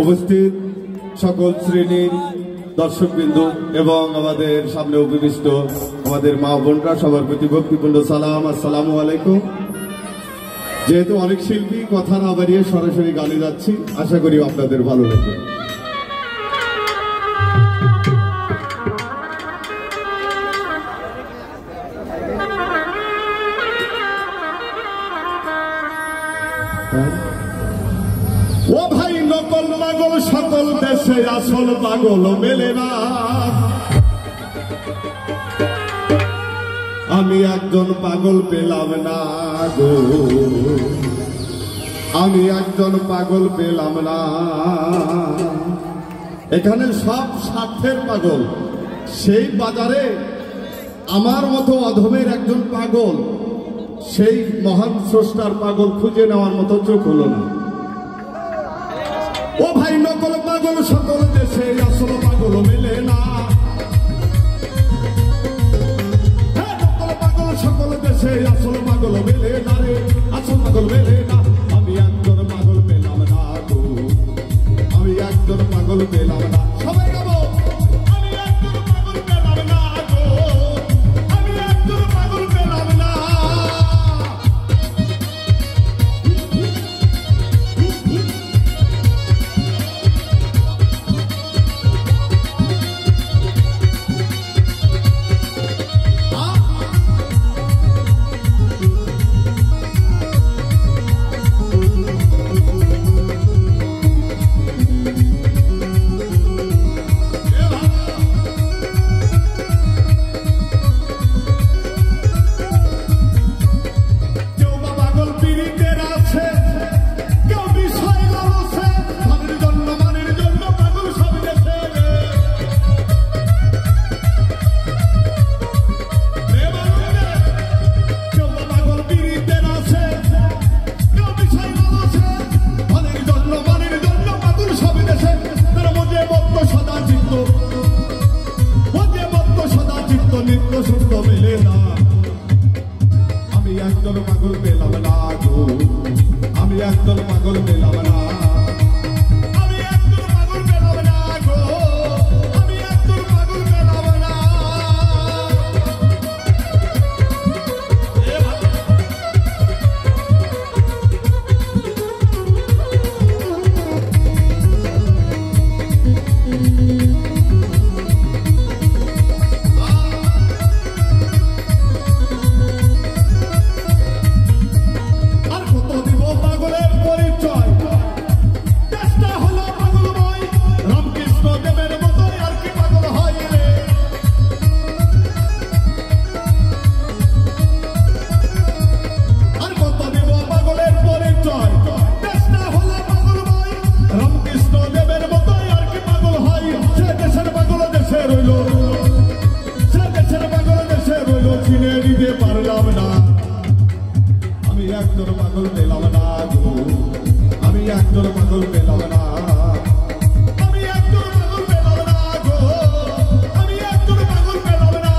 উপস্থিত সকল শ্রেণীর দর্শকবৃন্দ এবং আমাদের সামনে উপবিষ্ট আমাদের মা বোনরা সবার প্রতি ভক্তিপূর্ণ সালাম, আসসালামু আলাইকুম। যেহেতু অনেক শিল্পী কথা না বাড়িয়ে সরাসরি গানে যাচ্ছি, আশা করি আপনাদের ভালো লাগবে। ও ভাই, নকল পাগল সকল দেশে, আসল পাগল মেলে না। আমি একজন পাগল পেলাম না গো, আমি একজন পাগল পেলাম না। এখানে সব স্বার্থের পাগল, সেই বাজারে আমার মতো অধমের একজন পাগল, সেই মহান স্রষ্টার পাগল খুঁজে নেওয়ার মতো চোখ হলো না। ও ভাই, নকল পাগল সকল দেশে, আসল পাগল মেলে না। নকল পাগল সকল দেশে, আসল পাগল মেলে না রে, আসল পাগল মেলে না। আমি একজন পাগল পেলাম না গো, আমি একজন পাগল পেলাম না। সবাই গাবো, আমি একজন পাগল পেলাম না গো, আমি একজন পাগল পেলাম না। আমি একজন পাগল পেলাম না গো, আমি একজন পাগল পেলাম না। আমি একজন পাগল পেলাম না গো, আমি একজন পাগল পেলাম না। আমি একজন পাগল পেলাম না গো, আমি একজন পাগল পেলাম না। আমি একজন পাগল পেলাম না গো, আমি একজন পাগল পেলাম না।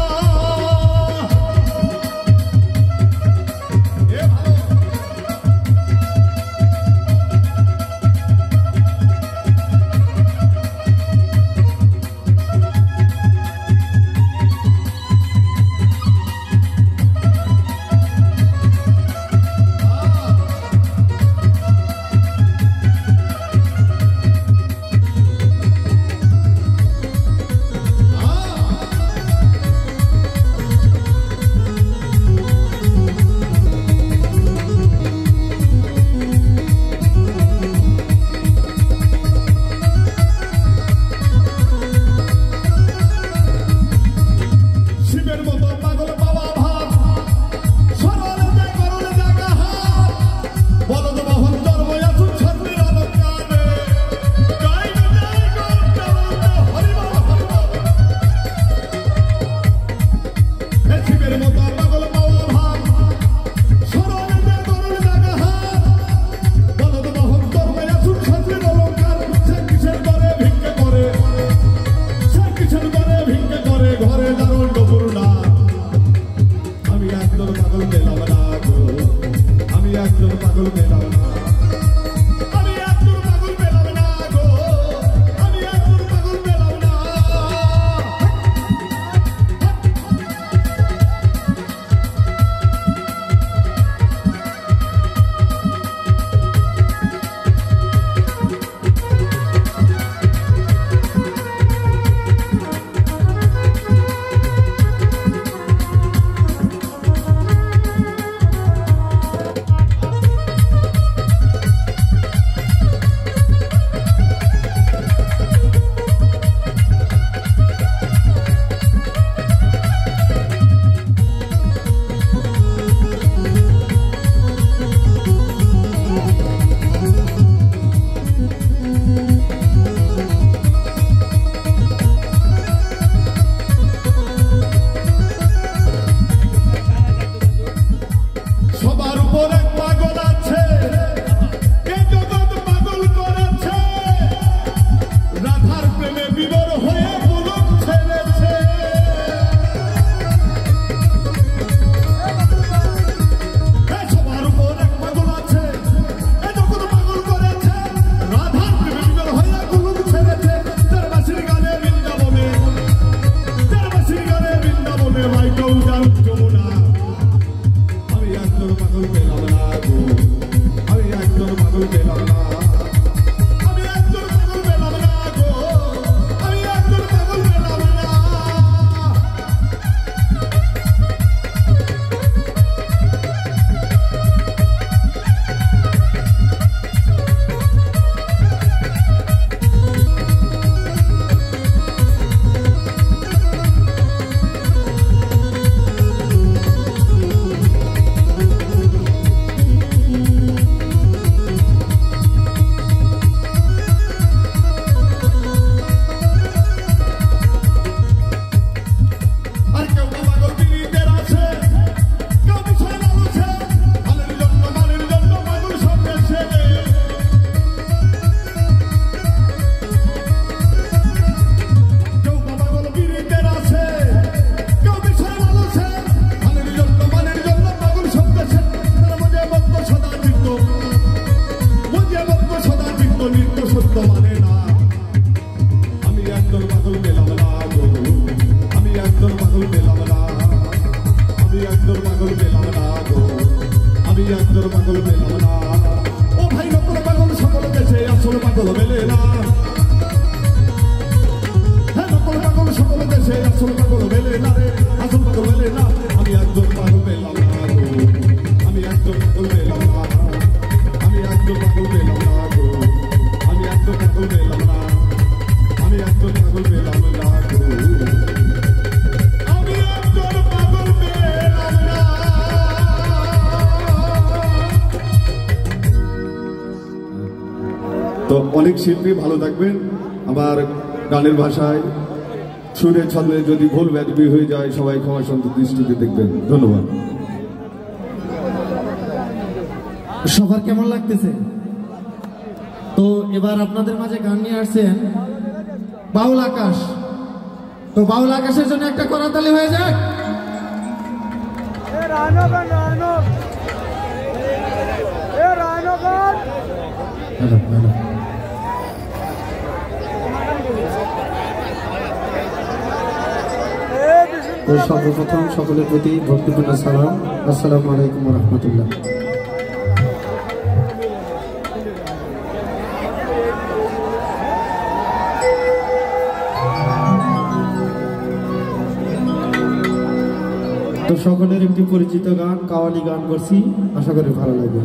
পাগল পেলাম না, আমি একজন পাগল পেলাম না গো, আমি একজন পাগল পেলাম না। মানে না আমি একজন পাগল পেলাম না গো, আমি একজন পাগল পেলাম না, আমি একজন পাগল পেলাম না গো, আমি একজন পাগল পেলাম না। ও ভাই নকল পাগল সকল দেশে আসল পাগল মেলে না, হ্যাঁ নকল পাগল সকল দেশে আসল পাগল মেলে না রে, আসল পাগল মেলে না। আমি একজন পাগল পেলাম না গো, আমি একজন পাগল পেলাম না, আমি একজন পাগল পেলাম না গো, আমি একজন পাগল পেলাম না, আমি একজন পাগল পেলাম না গো, আমি একজন পাগল পেলাম না। তো অনেক শিল্পী ভালো থাকবেন। আমার গানের ভাষায় সুরে ছন্দে যদি ভুল ব্যাধি হয়ে যায় সবাই ক্ষমা সুন্দর দৃষ্টিতে দেখবেন। ধন্যবাদ। সবার কেমন লাগতেছে? তো এবার আপনাদের মাঝে গান নিয়ে আসছেন বাউল আকাশ। তো বাউল আকাশের জন্য একটা করতালি হয়ে যাক। তো সর্বপ্রথম সকলের প্রতি ভক্তিপূর্ণ সালাম, আসসালামু আলাইকুম ওয়া রাহমাতুল্লাহ। তো সকলের একটি পরিচিত গান কাওয়ালি গান করছি, আশা করি ভালো লাগবে।